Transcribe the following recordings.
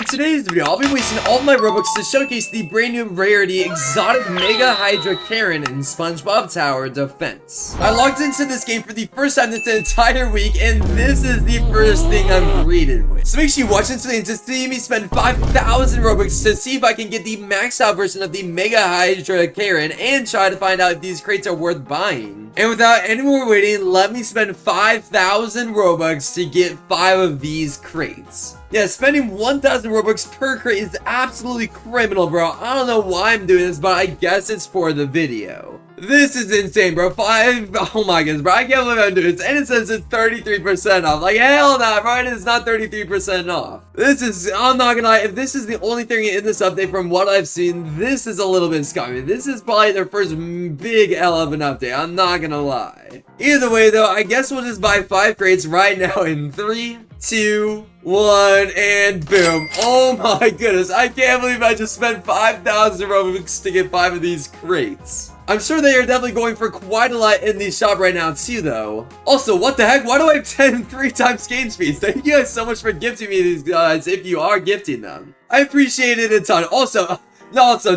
in today's video, I'll be wasting all of my Robux to showcase the brand new rarity exotic MEGA-HYDRA Karen in SpongeBob Tower Defense. I logged into this game for the first time this entire week, and this is the first thing I'm greeted with. So make sure you watch until the end to see me spend 5,000 Robux to see if I can get the maxed out version of the MEGA-HYDRA Karen and try to find out if these crates are worth buying. And without any more waiting, let me spend 5,000 Robux to get 5 of these crates. Yeah, spending 1,000 Robux per crate is absolutely criminal, bro. I don't know why I'm doing this, but I guess it's for the video. This is insane, bro. Oh my goodness, bro. I can't believe I'm doing this. And it says it's 33% off. Like, hell no, bro. It's not 33% off. This is, I'm not gonna lie, if this is the only thing in this update from what I've seen, this is a little bit scummy. This is probably their first big L of an update. I'm not gonna lie. Either way, though, I guess we'll just buy 5 crates right now in 3, 2, 1, and boom. Oh my goodness. I can't believe I just spent 5,000 Robux to get 5 of these crates. I'm sure they are definitely going for quite a lot in the shop right now too, though. Also, what the heck? Why do I have 3 times game speeds? Thank you guys so much for gifting me these guys if you are gifting them. I appreciate it a ton. Also,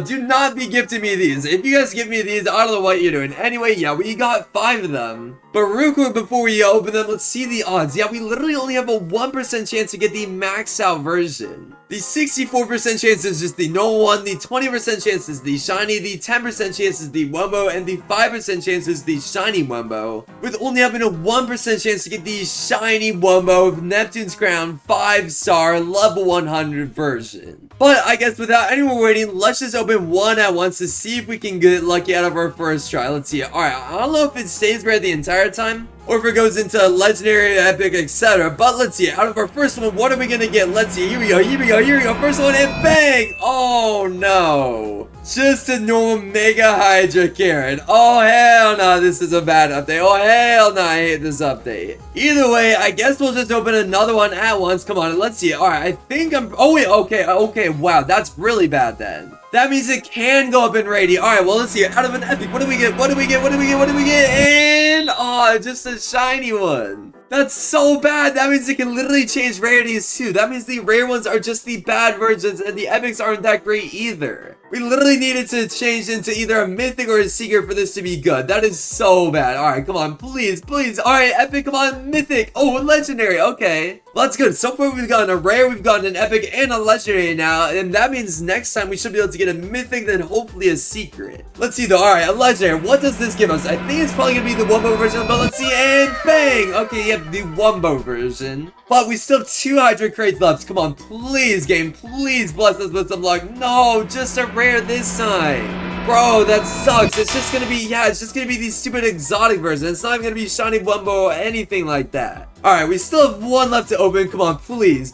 do not be gifting me these. If you guys give me these, I don't know what you're doing. Anyway, yeah, we got 5 of them. But real quick before we open them, let's see the odds. Yeah, we literally only have a 1% chance to get the maxed out version. The 64% chance is just the normal one, the 20% chance is the shiny, the 10% chance is the Wumbo, and the 5% chance is the shiny Wumbo. With only having a 1% chance to get the shiny Wumbo of Neptune's Crown 5-star level 100 version. But I guess without any more waiting, let's just open one at once to see if we can get lucky out of our first try. Let's see. Alright, I don't know if it stays red the entire time, or if it goes into legendary, epic, etc. But let's see. Out of our first one, what are we gonna get? Let's see. Here we go. Here we go. Here we go. First one, and bang! Oh no! Just a normal MEGA-HYDRA Karen. Oh hell no! This is a bad update. Oh hell no! I hate this update. Either way, I guess we'll just open another one at once. Come on, let's see. All right, I think I'm. Oh wait. Okay. Wow, that's really bad then. That means it can go up in rating. Alright, well, let's see. Out of an epic, what do we get? What do we get? What do we get? What do we get? And, oh, just a shiny one. That's so bad. That means it can literally change rarities too. That means the rare ones are just the bad versions and the epics aren't that great either. We literally needed to change into either a mythic or a secret for this to be good. That is so bad. Alright, come on. Please. Alright, epic, come on. Mythic. Oh, legendary. Okay. Well, that's good. So far, we've gotten a rare, we've gotten an epic, and a legendary now. And that means next time we should be able to get a mythic, then hopefully a secret. Let's see though. Alright, a legendary. What does this give us? I think it's probably going to be the Wumbo version, but let's see. And bang! Okay, yep, the Wumbo version. But we still have 2 Hydra crates left. Come on, please, game. Please bless us with some luck. No, just a rare this time. Bro, that sucks. It's just gonna be, it's just gonna be these stupid exotic versions. It's not even gonna be shiny Wumbo or anything like that. Alright, we still have 1 left to open. Come on, please.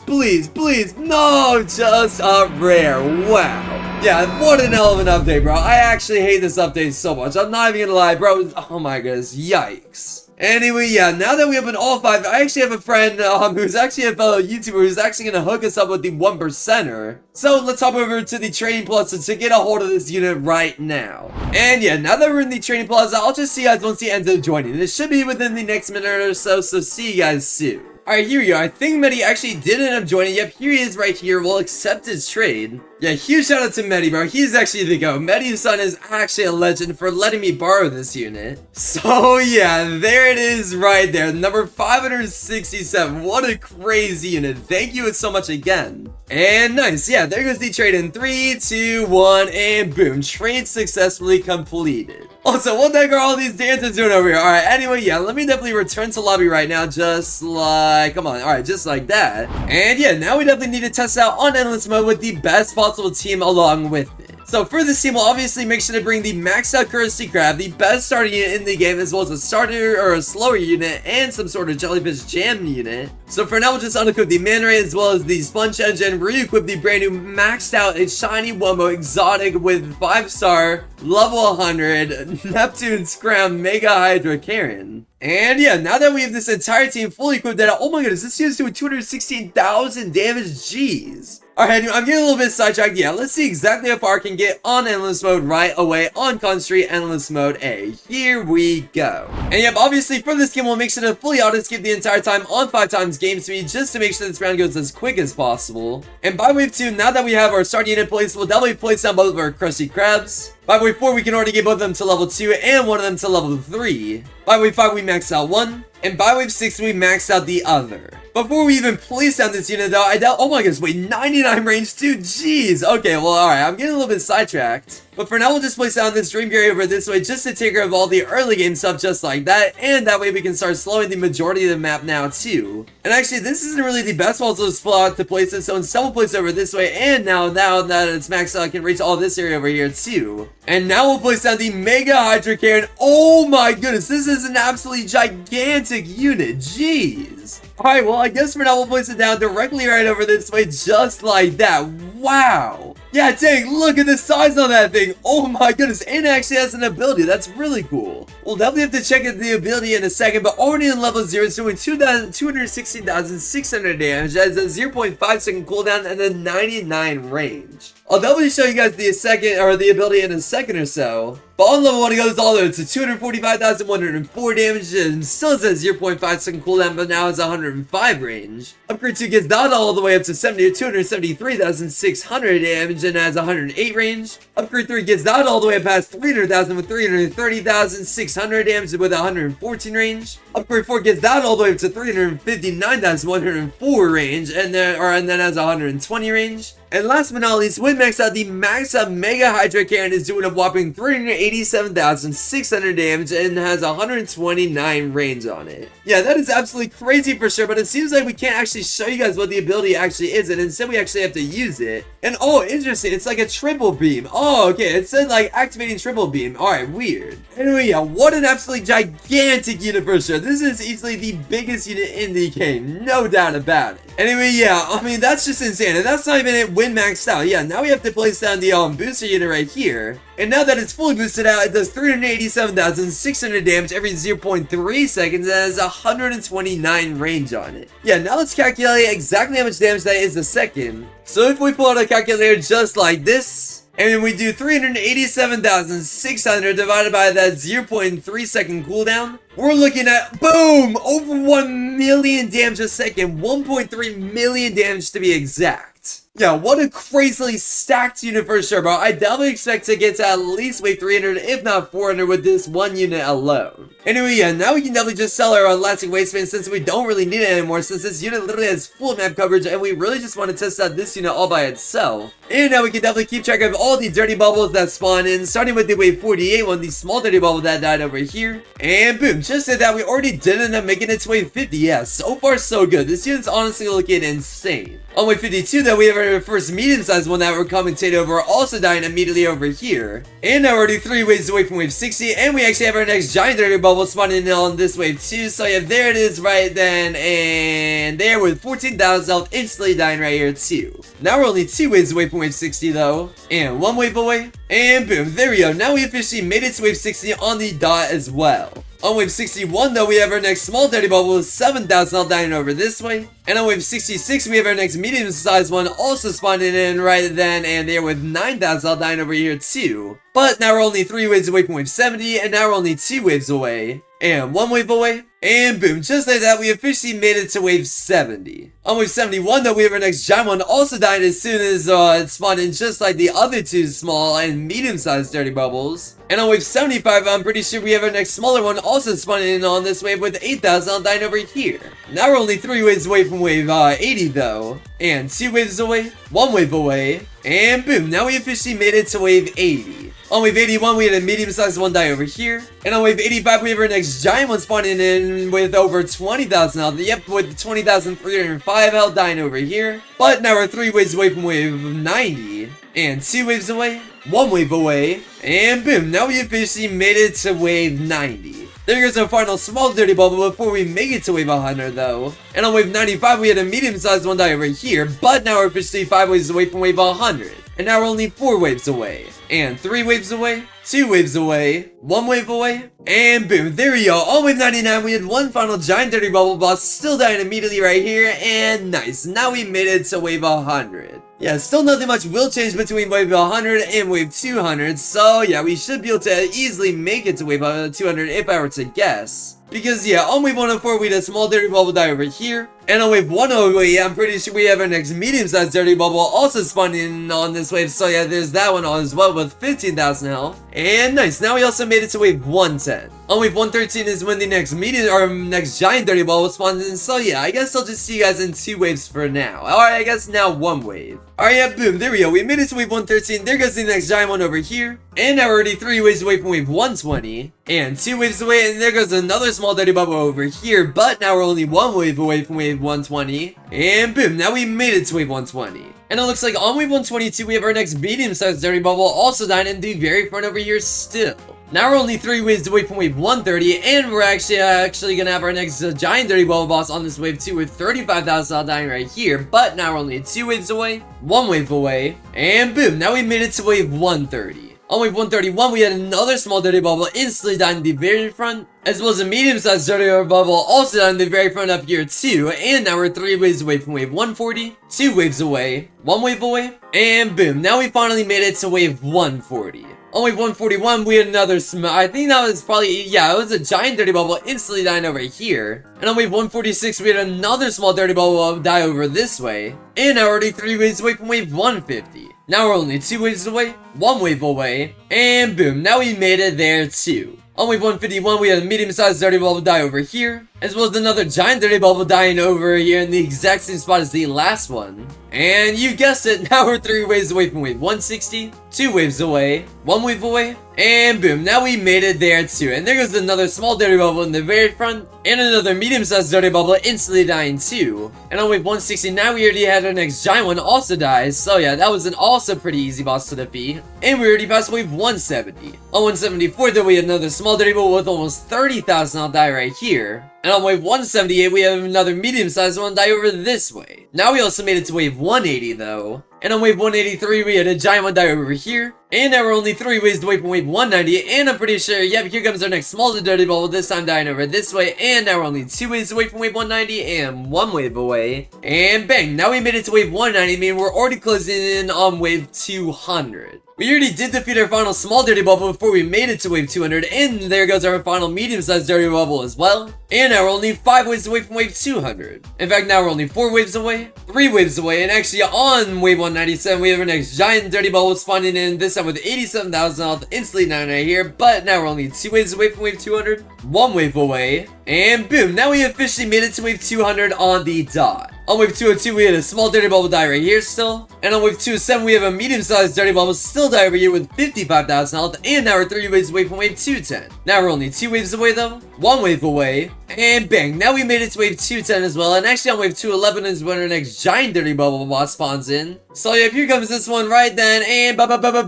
No, just a rare. Wow. Yeah, what an hell of an update, bro. I actually hate this update so much. I'm not even gonna lie, bro. Oh my goodness. Yikes. Anyway, yeah, now that we open all 5, I actually have a friend who's actually a fellow YouTuber who's actually going to hook us up with the 1%er. So let's hop over to the Trading Plaza to get a hold of this unit right now. And yeah, now that we're in the Trading Plaza, I'll just see you guys once you end up joining. This should be within the next minute or so see you guys soon. Alright, here we go. I think Medi actually did end up joining. Yep, here he is right here. We'll accept his trade. Yeah, huge shout out to Medi, bro. He's actually the GOAT. Medi's son is actually a legend for letting me borrow this unit. So, yeah, there it is right there. Number 567. What a crazy unit. Thank you so much again. And nice. Yeah, there goes the trade in 3, 2, 1, and boom. Trade successfully completed. Also, what the heck are all these dancers doing over here? Alright, anyway, yeah, let me definitely return to lobby right now, just like, come on, alright, just like that. And yeah, now we definitely need to test out on endless mode with the best possible team along with it. So for this team, we'll obviously make sure to bring the maxed out Currency Crab, the best starting unit in the game, as well as a starter or a slower unit, and some sort of Jellyfish Jam unit. So for now, we'll just unequip the Man Ray as well as the Sponge Engine, re-equip the brand new maxed out shiny Wumbo exotic with 5-star, level 100, Neptune's Crown MEGA-HYDRA Karen. And yeah, now that we have this entire team fully equipped, oh my goodness, this unit's doing 216,000 damage, jeez. Alright, I'm getting a little bit sidetracked. Yeah, let's see exactly how far I can get on endless mode right away on Con Street endless mode A. Here we go. And yep, obviously for this game, we'll make sure to fully auto-skip the entire time on 5x game speed just to make sure this round goes as quick as possible. And by wave 2, now that we have our starting unit placed, we'll definitely place down both of our Krusty Krabs. By wave 4, we can already get both of them to level 2 and one of them to level 3. By wave 5, we maxed out one. And by wave 6, we maxed out the other. Before we even place down this unit though, I doubt- oh my goodness, wait, 99 range too? Jeez. Okay, well, alright, I'm getting a little bit sidetracked. But for now, we'll just place down this dream carrier over this way just to take care of all the early game stuff just like that. And that way we can start slowing the majority of the map now too. And actually, this isn't really the best puzzle spot to place this, so instead we'll place it over this way. And now that it's maxed out, I can reach all this area over here too. And now we'll place down the MEGA-HYDRA Karen. Oh my goodness, this is an absolutely gigantic unit. Jeez. Alright, well, I guess for now we'll place it down directly right over this way, just like that. Wow. Yeah, dang, look at the size on that thing. Oh my goodness, and it actually has an ability. That's really cool. We'll definitely have to check out the ability in a second, but already in level 0, it's doing 216,600 damage. That is a 0.5 second cooldown and a 99 range. I'll definitely show you guys the ability in a second or so. But on level 1, it goes all the way to 245,104 damage and still says 0.5 second cooldown, but now it's 105 range. Upgrade 2 gets that all the way up to 273,600 damage and has 108 range. Upgrade 3 gets that all the way past 300,000 with 330,600 damage with 114 range. Upgrade 4 gets that all the way up to 359,104 range and then has 120 range. And last but not least, with max out, the max out MEGA-HYDRA Karen is doing a whopping 387,600 damage and has 129 range on it. Yeah, that is absolutely crazy for sure, but it seems like we can't actually show you guys what the ability actually is, and instead we actually have to use it. And oh, interesting, it's like a triple beam. Oh, okay, it said like activating triple beam. Alright, weird. Anyway, yeah, what an absolutely gigantic unit for sure. This is easily the biggest unit in the game, no doubt about it. Anyway, yeah, I mean, that's just insane, and that's not even it when maxed out. Yeah, now we have to place down the booster unit right here. And now that it's fully boosted out, it does 387,600 damage every 0.3 seconds and has 129 range on it. Yeah, now let's calculate exactly how much damage that is a second. So if we pull out a calculator just like this, and we do 387,600 divided by that 0.3 second cooldown, we're looking at, boom, over 1 million damage a second, 1.3 million damage to be exact. Yeah, what a crazily stacked unit for sure, bro. I definitely expect to get to at least wave 300, if not 400 with this one unit alone. Anyway, yeah, now we can definitely just sell our elastic waistband since we don't really need it anymore, since this unit literally has full map coverage and we really just want to test out this unit all by itself. And now we can definitely keep track of all the dirty bubbles that spawn in, starting with the wave 48 one, the small dirty bubble that died over here. And boom, just like that, we already did end up making it to wave 50. Yeah, so far so good. This unit's honestly looking insane. On wave 52 though, we have our first medium-sized one that we're commentating over, also dying immediately over here. And now we're already 3 waves away from wave 60, and we actually have our next giant dirty bubble spawning in on this wave too. So yeah, there it is right then, and there with 14,000 health instantly dying right here too. Now we're only 2 waves away from wave 60 though, and 1 wave away, and boom, there we go. Now we officially made it to wave 60 on the dot as well. On wave 61 though, we have our next small dirty bubble with 7,000 health dying over this way. And on wave 66, we have our next medium-sized one also spawning in right then and there with 9,000 health dying over here too. But now we're only 3 waves away from wave 70, and now we're only 2 waves away. And 1 wave away, and boom, just like that, we officially made it to wave 70. On wave 71 though, we have our next giant one also dying as soon as it spawned in, just like the other 2 small and medium-sized dirty bubbles. And on wave 75, I'm pretty sure we have our next smaller one also spawning in on this wave with 8,000 dying over here. Now we're only 3 waves away from wave 80 though, and 2 waves away, 1 wave away, and boom, now we officially made it to wave 80. On wave 81, we had a medium-sized one die over here. And on wave 85, we have our next giant one spawning in with over 20,000 health. Yep, with 20,305 health dying over here. But now we're 3 waves away from wave 90. And 2 waves away, 1 wave away, and boom, now we officially made it to wave 90. There goes our final small dirty bubble before we make it to wave 100 though. And on wave 95, we had a medium-sized one die over here. But now we're officially 5 waves away from wave 100. And now we're only 4 waves away, and 3 waves away, 2 waves away, 1 wave away, and boom, there we go. On wave 99, we had 1 final giant dirty bubble boss still dying immediately right here, and nice, now we made it to wave 100. Yeah, still nothing much will change between wave 100 and wave 200, so yeah, we should be able to easily make it to wave 200 if I were to guess. Because yeah, on wave 104 we had a small dirty bubble die over here, and on wave 108 I'm pretty sure we have our next medium-sized dirty bubble also spawning on this wave, so yeah, there's that one as well with 15,000 health. And nice, now we also made it to wave 110. On wave 113 is when the next medium or next giant dirty bubble spawns in, so yeah, I guess I'll just see you guys in 2 waves for now. Alright, I guess now 1 wave. Alright, yeah, boom, there we go, we made it to wave 113, there goes the next giant one over here. And now we're already 3 waves away from wave 120. And 2 waves away, and there goes another small dirty bubble over here, but now we're only 1 wave away from wave 120. And boom, now we made it to wave 120. And it looks like on wave 122 we have our next medium-sized dirty bubble also dying in the very front over here still. Now we're only 3 waves away from wave 130, and we're actually gonna have our next giant dirty bubble boss on this wave too with 35,000 dying right here, but now we're only 2 waves away, 1 wave away, and boom, now we made it to wave 130. On wave 131, we had another small dirty bubble instantly dying in the very front, as well as a medium-sized dirty bubble also dying in the very front up here too, and now we're 3 waves away from wave 140, 2 waves away, 1 wave away, and boom, now we finally made it to wave 140. On wave 141, we had another I think that was probably, yeah, it was a giant dirty bubble instantly dying over here. And on wave 146, we had another small dirty bubble die over this way. And now we're already 3 waves away from wave 150. Now we're only 2 waves away, 1 wave away, and boom, now we made it there too. On wave 151, we had a medium-sized dirty bubble die over here, as well as another giant dirty bubble dying over here in the exact same spot as the last one. And you guessed it, now we're 3 waves away from wave 160, 2 waves away, 1 wave away, and boom, now we made it there too. And there goes another small dirty bubble in the very front, and another medium-sized dirty bubble instantly dying too. And on wave 169, we already had our next giant one also die, so yeah, that was an also pretty easy boss to defeat. And we already passed wave 170. On 174, though, we had another small dirty bubble with almost 30,000 health die right here. And on wave 178, we have another medium-sized one die over this way. Now we also made it to wave 180 though. And on wave 183, we had a giant one die over here. And now we're only 3 waves away from wave 190. And I'm pretty sure, yep, here comes our next small dirty bubble, this time dying over this way. And now we're only 2 waves away from wave 190 and 1 wave away. And bang, now we made it to wave 190, meaning we're already closing in on wave 200. We already did defeat our final small dirty bubble before we made it to wave 200, and there goes our final medium-sized dirty bubble as well. And now we're only 5 waves away from wave 200. In fact, now we're only 4 waves away, 3 waves away, and actually on wave 197, we have our next giant dirty bubble spawning in, this time with 87,000 health instantly down right here, but now we're only 2 waves away from wave 200, 1 wave away, and boom, now we officially made it to wave 200 on the dot. On wave 202, we had a small dirty bubble die right here still. And on wave 207, we have a medium-sized dirty bubble still die over here with 55,000 health. And now we're 3 waves away from wave 210. Now we're only 2 waves away though. 1 wave away. And bang, now we made it to wave 210 as well. And actually on wave 211 is when our next giant dirty bubble boss spawns in. So yeah, here comes this one right then. And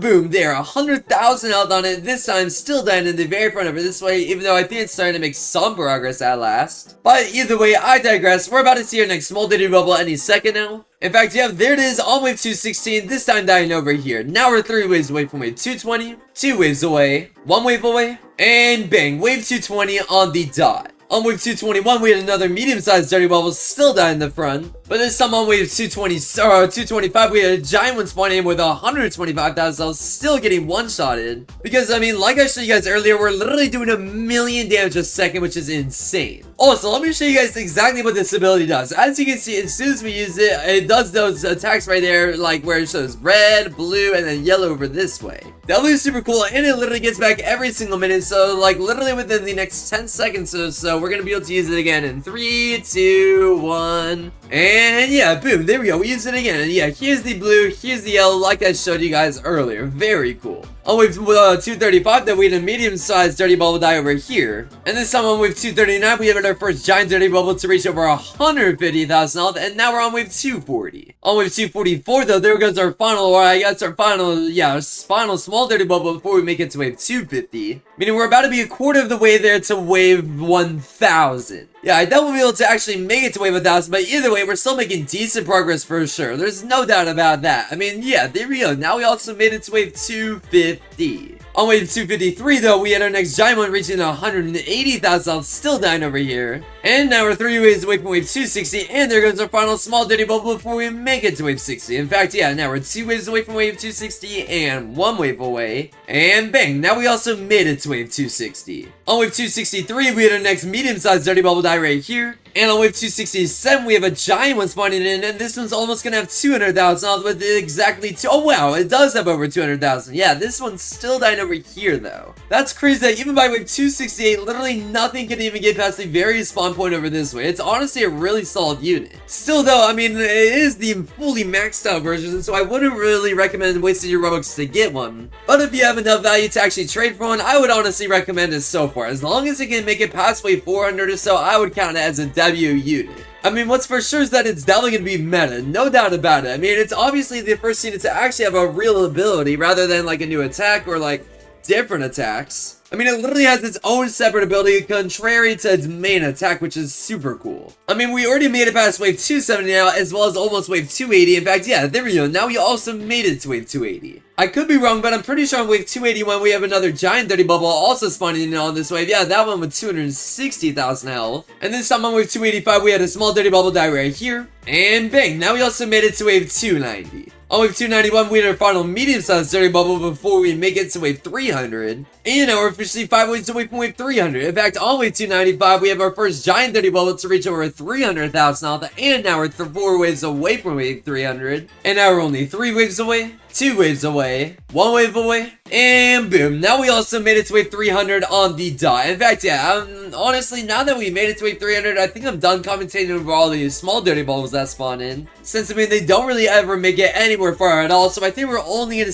boom, there, 100,000 health on it. This time still dying in the very front over this way, even though I think it's starting to make some progress at last. But either way, I digress. We're about to see our next small dirty bubble any second now. In fact, yeah, there it is on wave 216, this time dying over here. Now we're 3 waves away from wave 220, 2 waves away, 1 wave away, and bang, wave 220 on the dot. On wave 221, we had another medium-sized dirty bubble still die in the front. But this time on wave 225, we had a giant one spawning in with 125,000 health, still getting one-shotted. Because, I mean, like I showed you guys earlier, we're literally doing 1,000,000 damage a second, which is insane. Also, let me show you guys exactly what this ability does. As you can see, as soon as we use it, it does those attacks right there, like where it shows red, blue, and then yellow over this way. That was super cool, and it literally gets back every single minute, so like literally within the next 10 seconds or so, we're gonna be able to use it again in 3, 2, 1, and yeah, boom, there we go, we use it again, and yeah, here's the blue, here's the yellow, like I showed you guys earlier, very cool. On wave 235, then we had a medium-sized dirty bubble die over here. And this time on wave 239, we had our first giant dirty bubble to reach over 150,000 health, and now we're on wave 240. On wave 244, though, there goes our final, or I guess our final, yeah, final small dirty bubble before we make it to wave 250. Meaning we're about to be a quarter of the way there to wave 1000. Yeah, I doubt we'll be able to actually make it to wave 1000, but either way, we're still making decent progress for sure. There's no doubt about that. I mean, yeah, there we go. Now we also made it to wave 250. On wave 253 though, we had our next giant one reaching 180,000 health, still dying over here. And now we're 3 waves away from wave 260, and there goes our final small dirty bubble before we make it to wave 60. In fact, yeah, now we're 2 waves away from wave 260 and 1 wave away. And bang, now we also made it to wave 260. On wave 263, we had our next medium-sized dirty bubble die right here. And on wave 267, we have a giant one spawning in, and this one's almost gonna have 200,000 health with exactly oh wow, it does have over 200,000. Yeah, this one's still dying over here though. That's crazy that even by wave 268, literally nothing can even get past the very spawn point over this way. It's honestly a really solid unit. Still though, I mean, it is the fully maxed out version, so I wouldn't really recommend wasting your Robux to get one. But if you have enough value to actually trade for one, I would honestly recommend it so far. As long as it can make it past wave 400 or so, I would count it as a W unit. I mean, what's for sure is that it's definitely going to be meta, no doubt about it. I mean, it's obviously the first unit to actually have a real ability rather than like a new attack or like different attacks. I mean, it literally has its own separate ability contrary to its main attack, which is super cool. I mean, we already made it past wave 270 now, as well as almost wave 280. In fact, yeah, there we go. Now we also made it to wave 280. I could be wrong, but I'm pretty sure on wave 281 we have another giant dirty bubble also spawning in on this wave. Yeah, that one with 260,000 health. And this time on wave 285 we had a small dirty bubble die right here. And bang, now we also made it to wave 290. On wave 291, we had our final medium-sized dirty bubble before we make it to wave 300. And now we're officially 5 waves away from wave 300. In fact, on wave 295, we have our first giant dirty bubble to reach over 300,000 health. And now we're 4 waves away from wave 300. And now we're only 3 waves away, 2 waves away, 1 wave away, and boom. Now we also made it to wave 300 on the dot. In fact, yeah, honestly, now that we made it to wave 300, I think I'm done commentating over all these small dirty bubbles that spawn in. Since, I mean, they don't really ever make it anywhere far at all, so I think we're only going to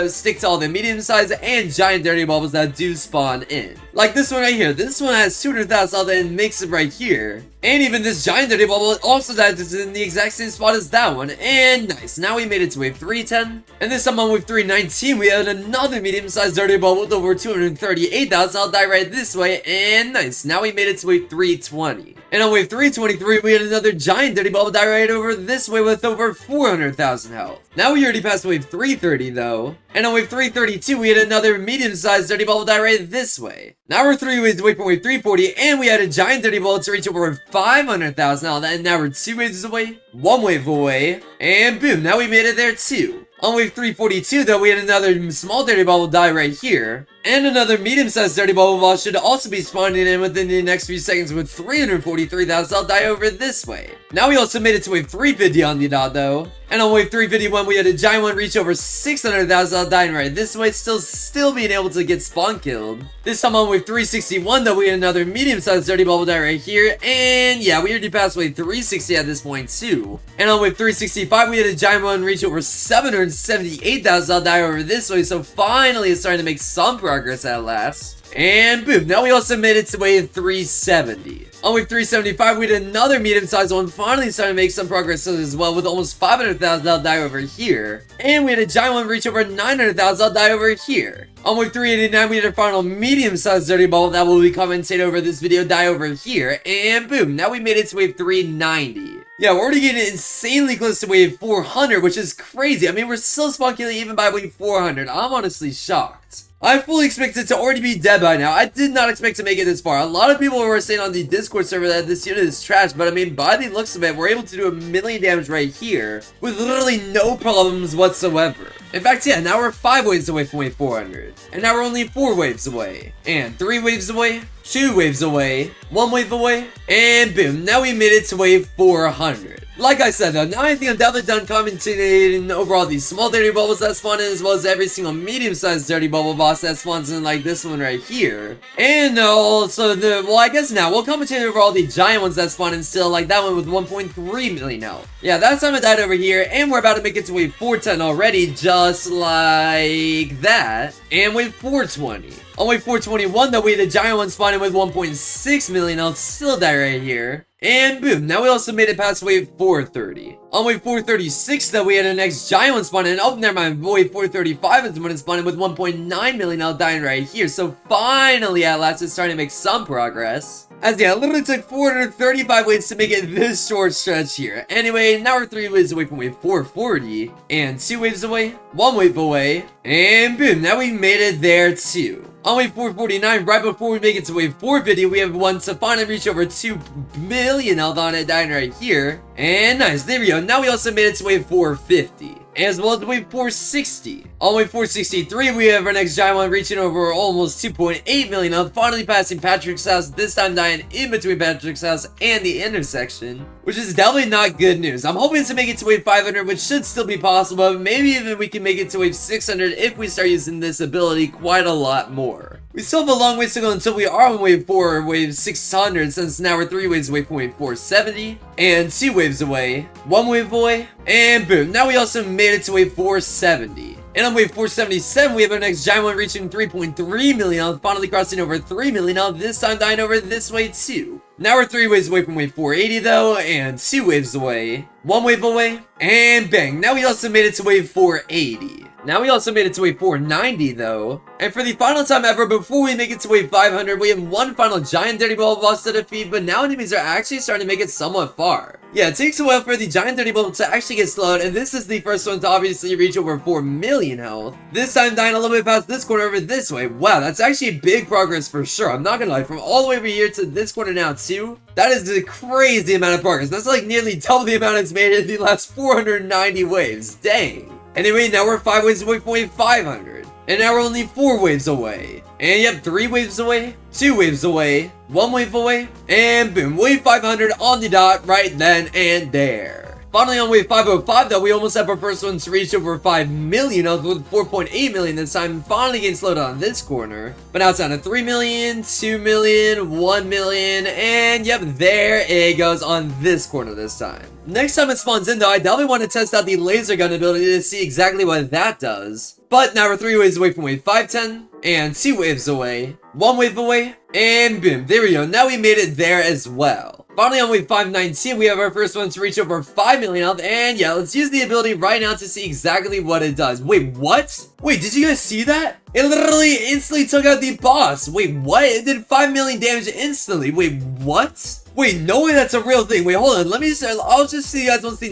stick to all the medium-sized and giant dirty bubbles that do spawn in. Like this one right here. This one has 200,000 health and makes it right here. And even this giant dirty bubble also dies in the exact same spot as that one. And nice. Now we made it to wave 310. And this time on wave 319, we had another medium-sized dirty bubble with over 238,000 health die right this way. And nice. Now we made it to wave 320. And on wave 323, we had another giant dirty bubble die right over this way with over 400,000 health. Now we already passed wave 330 though. And on wave 332, we had another medium-sized dirty bubble die right this way. Now we're 3 waves away from wave 340, and we had a giant dirty bubble to reach over 500,000 health. And now we're 2 waves away, 1 wave away, and boom, now we made it there too. On wave 342 though, we had another small dirty bubble die right here. And another medium-sized dirty bubble ball should also be spawning in within the next few seconds with 343,000 health die over this way. Now we also made it to wave 350 on the dot though. And on wave 351 we had a giant one reach over 600,000 health dying right this way, still being able to get spawn killed. This time on wave 361 though, we had another medium-sized dirty bubble die right here. And yeah, we already passed wave 360 at this point too. And on wave 365 we had a giant one reach over 778,000 health die over this way, so finally it's starting to make some progress at last. And boom, now we also made it to wave 370. On wave 375, we had another medium-sized one finally starting to make some progress as well with almost 500,000 health die over here. And we had a giant one reach over 900,000 health die over here. On wave 389, we had our final medium-sized dirty bubble that will be commentated over this video die over here. And boom, now we made it to wave 390. Yeah, we're already getting insanely close to wave 400, which is crazy. I mean, we're still spawn killing even by wave 400. I'm honestly shocked. I fully expected to already be dead by now. I did not expect to make it this far. A lot of people were saying on the Discord server that this unit is trash, but I mean, by the looks of it, we're able to do 1 million damage right here with literally no problems whatsoever. In fact, yeah, now we're 5 waves away from wave 400. And now we're only 4 waves away. And 3 waves away, 2 waves away, 1 wave away, and boom, now we made it to wave 400. Like I said though, now I think I'm definitely done commentating over all these small dirty bubbles that spawn in, as well as every single medium-sized dirty bubble boss that spawns in, like this one right here. And also well, I guess now we'll commentate over all the giant ones that spawn in still, like that one with 1.3 million health. Yeah, that time it died over here, and we're about to make it to wave 410 already, just like that. And wave 420. On wave 421 though, we had a giant one spawning with 1.6 million health, still die right here. And boom, now we also made it past wave 430. On wave 436 though, we had a next giant one spawning. Oh, never mind, wave 435 is when it's spawning with 1.9 million health dying right here. So finally, at last, it's starting to make some progress. As yeah, it literally took 435 waves to make it this short stretch here. Anyway, now we're 3 waves away from wave 440, and 2 waves away, 1 wave away, and boom, now we made it there too. On wave 449, right before we make it to wave 450, we have one to finally reach over 2 million health on it dying right here. And nice, there we go. Now we also made it to wave 450. As well as wave 460. On wave 463, we have our next giant one reaching over almost 2.8 million health, finally passing Patrick's house, this time dying in between Patrick's house and the intersection, which is definitely not good news. I'm hoping to make it to wave 500, which should still be possible, but maybe even we can make it to wave 600 if we start using this ability quite a lot more. We still have a long ways to go until we are on wave 4 or wave 600, since now we're 3 waves away from wave 470, and 2 waves away, 1 wave away, and boom, now we also made it to wave 470. And on wave 477, we have our next giant one reaching 3.3 million health, finally crossing over 3 million health, this time dying over this way too. Now we're 3 waves away from wave 480 though, and 2 waves away, 1 wave away, and bang, now we also made it to wave 480. Now we also made it to wave 490 though, and for the final time ever before we make it to wave 500, we have one final giant dirty bubble boss to defeat, but now enemies are actually starting to make it somewhat far. Yeah, it takes a while for the giant dirty bubble to actually get slowed, and this is the first one to obviously reach over 4 million health. This time dying a little bit past this corner over this way. Wow, that's actually big progress for sure. I'm not gonna lie, from all the way over here to this corner now too, that is a crazy amount of progress. That's like nearly double the amount it's made in the last 490 waves. Dang. Anyway, now we're 5 waves away from wave 500. And now we're only 4 waves away. And yep, 3 waves away, 2 waves away, 1 wave away, and boom, wave 500 on the dot right then and there. Finally on wave 505 though, we almost have our first one to reach over 5 million with 4.8 million this time, finally getting slowed down this corner. But now it's down to 3 million, 2 million, 1 million, and yep, there it goes on this corner this time. Next time it spawns in though, I definitely want to test out the laser gun ability to see exactly what that does. But now we're 3 waves away from wave 510, and 2 waves away, 1 wave away, and boom, there we go, now we made it there as well. Finally on wave 519, we have our first one to reach over 5 million health, and yeah, let's use the ability right now to see exactly what it does. Wait, what? Wait, did you guys see that? It literally instantly took out the boss. Wait, what? It did 5 million damage instantly. Wait, what? Wait, no way that's a real thing. Wait, hold on. I'll just see you guys once the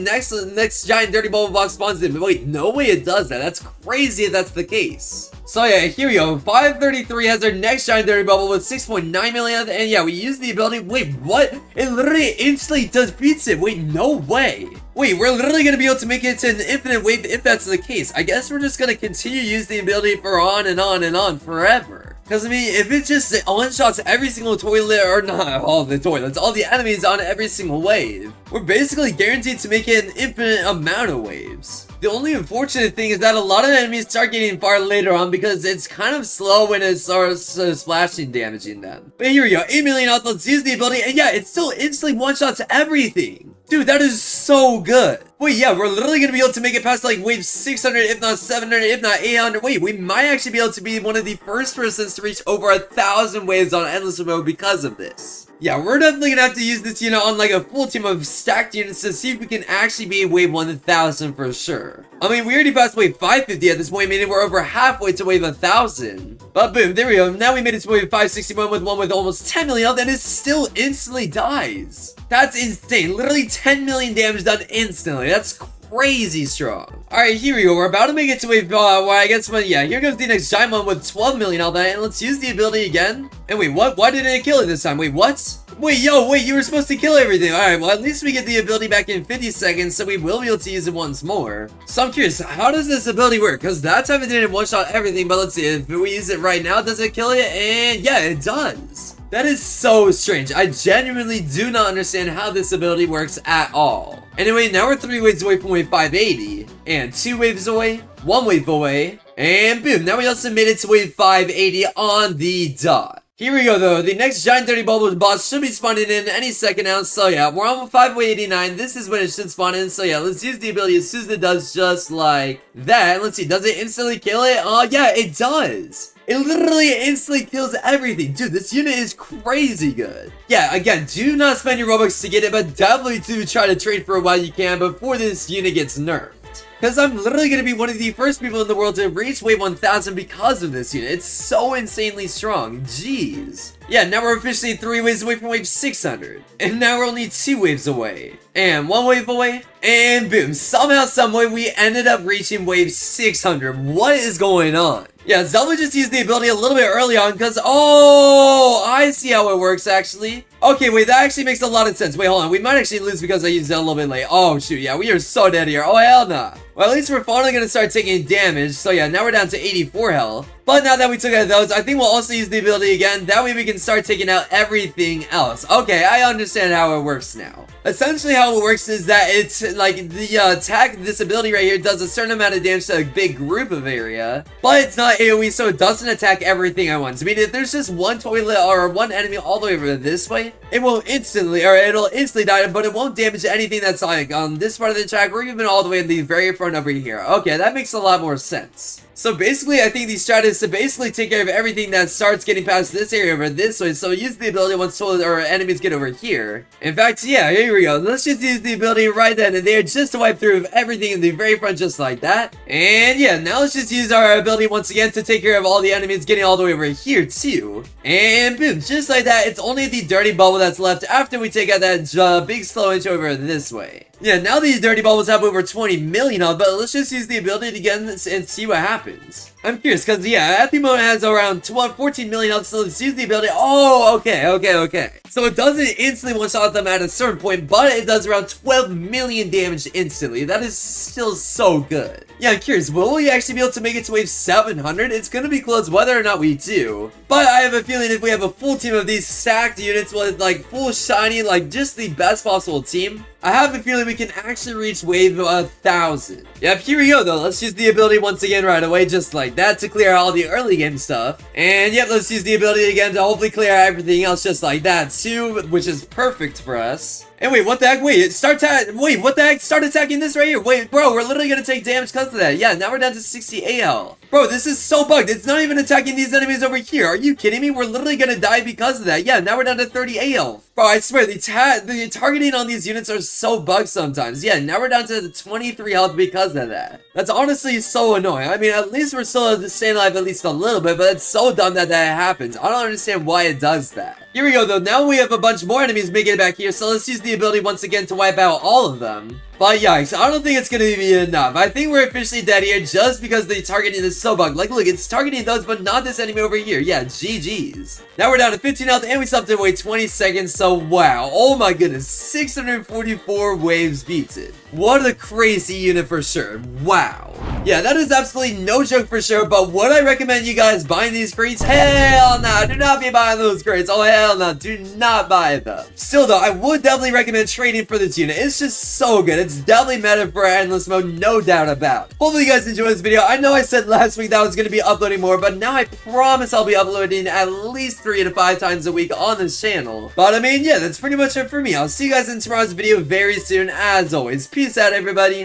next giant dirty bubble box spawns in. But wait, no way it does that. That's crazy if that's the case. So yeah, here we go. 533 has our next giant dirty bubble with 6.9 million. And yeah, we use the ability. Wait, what? It literally instantly defeats it. Wait, no way. Wait, we're literally going to be able to make it to an infinite wave if that's the case. I guess we're just going to continue to use the ability for on and on and on forever. Because, I mean, if it just one-shots every single toilet, or not all the toilets, all the enemies on every single wave, we're basically guaranteed to make it an infinite amount of waves. The only unfortunate thing is that a lot of enemies start getting far later on because it's kind of slow when it starts splashing damaging them. But here we go, 8 million health, let's use the ability, and yeah, it still instantly one-shots everything. Dude, that is so good. Wait, yeah, we're literally going to be able to make it past like wave 600, if not 700, if not 800. Wait, we might actually be able to be one of the first persons to reach over 1,000 waves on Endless Mode because of this. Yeah, we're definitely going to have to use this unit on like a full team of stacked units to see if we can actually be wave 1,000 for sure. I mean, we already passed wave 550 at this point, meaning we're over halfway to wave 1,000. But boom, there we go. Now we made it to wave 561 with one with almost 10 million health, and it still instantly dies. That's insane. Literally 10 million damage done instantly. That's crazy strong. Alright, here we go. We're about to make it to wave, well, I guess, yeah, here goes the next giant one with 12 million health, and let's use the ability again. And wait, what? Why didn't it kill it this time? Wait, what? Wait, yo, wait, you were supposed to kill everything. Alright, well, at least we get the ability back in 50 seconds, so we will be able to use it once more. So I'm curious, how does this ability work? Because that time it didn't one-shot everything, but let's see, if we use it right now, does it kill it? And yeah, it does. That is so strange. I genuinely do not understand how this ability works at all. Anyway, now we're 3 waves away from wave 580, and 2 waves away, 1 wave away, and boom, now we also made it to wave 580 on the dot. Here we go though, the next giant dirty bubble boss should be spawning in any second now, so yeah, we're on 589, this is when it should spawn in, so yeah, let's use the ability as soon as it does just like that. Let's see, does it instantly kill it? Yeah, it does. It literally instantly kills everything. Dude, this unit is crazy good. Yeah, again, do not spend your Robux to get it, but definitely do try to trade for it while you can before this unit gets nerfed. because I'm literally going to be one of the first people in the world to reach wave 1000 because of this unit. It's so insanely strong. Jeez. Yeah, now we're officially 3 waves away from wave 600. And now we're only 2 waves away. And 1 wave away. And boom, somehow, someway, we ended up reaching wave 600. What is going on? Yeah, Zelda just used the ability a little bit early on because, oh, I see how it works, actually. Okay, wait, that actually makes a lot of sense. Wait, hold on. We might actually lose because I used it a little bit late. Oh, shoot, yeah, we are so dead here. Oh, hell nah. Well, at least we're finally going to start taking damage. So, yeah, now we're down to 84 health. But now that we took out those, I think we'll also use the ability again. That way we can start taking out everything else. Okay, I understand how it works now. Essentially, how it works is that it's like the attack, this ability right here does a certain amount of damage to a big group of area. But it's not AoE, so it doesn't attack everything at once. I mean, if there's just one toilet or one enemy all the way over this way, it will instantly, or it'll instantly die, but it won't damage anything that's like on this part of the track or even all the way in the very front over here. Okay, that makes a lot more sense. So basically, I think the strat is to basically take care of everything that starts getting past this area over this way. So use the ability once told or enemies get over here. In fact, yeah, here we go. Let's just use the ability right then and there just to wipe through everything in the very front just like that. And yeah, now let's just use our ability once again to take care of all the enemies getting all the way over here too. And boom, just like that. It's only the dirty bubble that's left after we take out that big slow inch over this way. Yeah, now these dirty bubbles have over 20 million of, but let's just use the ability again and see what happens. I'm curious, because yeah, at the moment it has around 14 million health, so let's use the ability. Oh, okay. So it doesn't instantly one-shot them at a certain point, but it does around 12 million damage instantly. That is still so good. Yeah, I'm curious, will we actually be able to make it to wave 700? It's gonna be close whether or not we do. But I have a feeling if we have a full team of these stacked units with like full shiny, like just the best possible team, I have a feeling we can actually reach wave 1000. Yep, here we go though. Let's use the ability once again right away, just like that, to clear all the early game stuff. And yep, let's use the ability again to hopefully clear everything else just like that too, which is perfect for us. And wait, what the heck? Wait, what the heck? Start attacking this right here. Wait, bro, we're literally gonna take damage because of that. Yeah, now we're down to 68 health. Bro, this is so bugged. It's not even attacking these enemies over here. Are you kidding me? We're literally gonna die because of that. Yeah, now we're down to 38 health. Bro, I swear, the targeting on these units are so bugged sometimes. Yeah, now we're down to 23 health because of that. That's honestly so annoying. I mean, at least we're still staying alive at least a little bit, but it's so dumb that that happens. I don't understand why it does that. Here we go, though. Now we have a bunch more enemies making it back here, so let's use the ability once again to wipe out all of them. But yikes, I don't think it's gonna be enough. I think we're officially dead here just because the targeting is so bugged. Like, look, it's targeting those, but not this enemy over here. Yeah, GG's. Now we're down to 15 health, and we still have to wait 20 seconds, so wow. Oh my goodness, 644 waves beats it. What a crazy unit for sure. Wow. Yeah, that is absolutely no joke for sure, but would I recommend you guys buying these crates? Hell no, do not be buying those crates. Oh, hell no, do not buy them. Still though, I would definitely recommend trading for this unit. It's just so good. It's definitely meta for endless mode, no doubt about it. Hopefully you guys enjoyed this video. I know I said last week that I was going to be uploading more, but now I promise I'll be uploading at least 3 to 5 times a week on this channel. But I mean, yeah, that's pretty much it for me. I'll see you guys in tomorrow's video very soon. As always, peace out, everybody.